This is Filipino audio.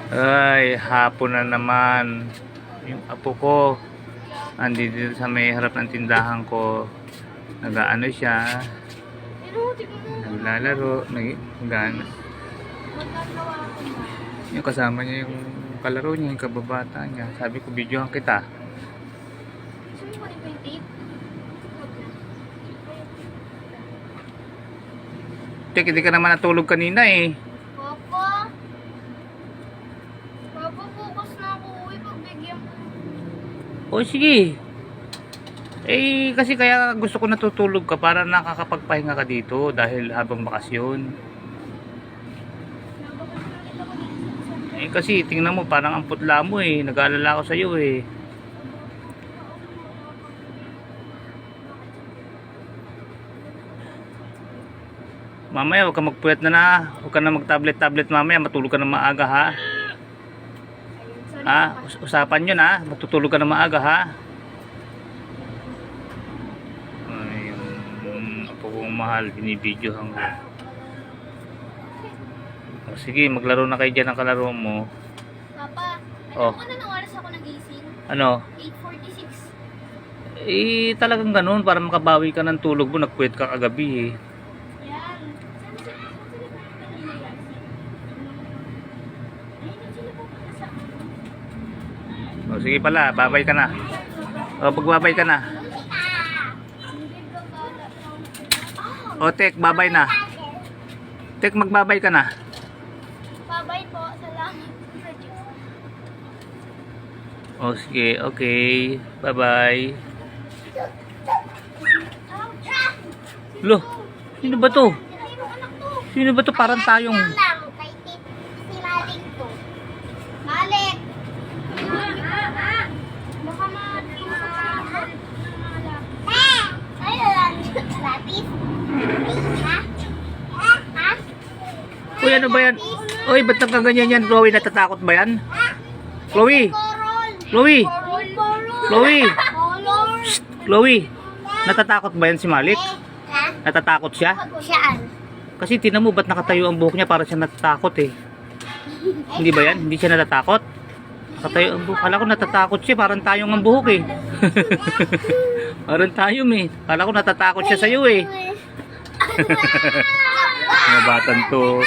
Ay, hapon na naman. Yung apo ko, andito sa may harap ng tindahan ko. Nag-ano siya, Pero, tignan mo. naglalaro, nag-ano. Yung kasama niya yung kalaro niya, yung kababata niya. Sabi ko, videohan kita. Gusto mo ba yung tape? Tek, hindi ka naman natulog kanina eh. Papa? Papa, bukas na ako uwi. Pagbigyan mo. O sige. Eh, kasi kaya gusto ko natutulog ka para nakakapagpahinga ka dito dahil habang bakasyon. Eh, kasi tingnan mo parang ang putla mo eh. Nag-aalala ako sa iyo eh. Mamaya huwag ka magpuyat na. Huwag ka na mag-tablet mamaya. Matulog ka na maaga ha. Ha? Usapan yun ha. Matutulog ka na maaga ha. Ay, apo kong mahal. Binibidyohan ko. O, sige, maglaro na kayo dyan ng kalaro mo. Papa, Oh. alam mo na ng oras ako nagising? Ano? 8:46. Eh, talagang ganun. Para makabawi ka ng tulog mo. Nagpuyat ka kagabi eh. Yan. Saan sila ba nangyayari? Ayun, sila pupunta sa... O, sige pala. Babay ka na. O, pagbabay ka na. O, Tek, babay na. Tek, magbabay ka na. Babay po. Salamat sa Diyos. O, sige. Okay. Bye-bye. Lo, sino ba to? Sino anak to? Sino ba to? Parang tayong... lang kay tip si Malik to. Malik! Baka ma-tingusok sa ako. Ay, lapis. Ha? Ha? Uy, ano ba yan? Uy, ba't nagkaganyan yan? Chloe, natatakot ba yan? Chloe! Coral. Chloe! Chloe! Color. Chloe! Natatakot ba yan si Malik? Ha? Natatakot siya? Saan? Kasi tinan mo, ba't nakatayo ang buhok niya para siya natatakot eh? Hindi ba yan? Hindi siya natatakot? Nakatayo ang buhok. Kala ko natatakot siya, parang tayong ang buhok eh. Parang tayong eh. Kala ko natatakot siya sa'yo eh. Mga batang to.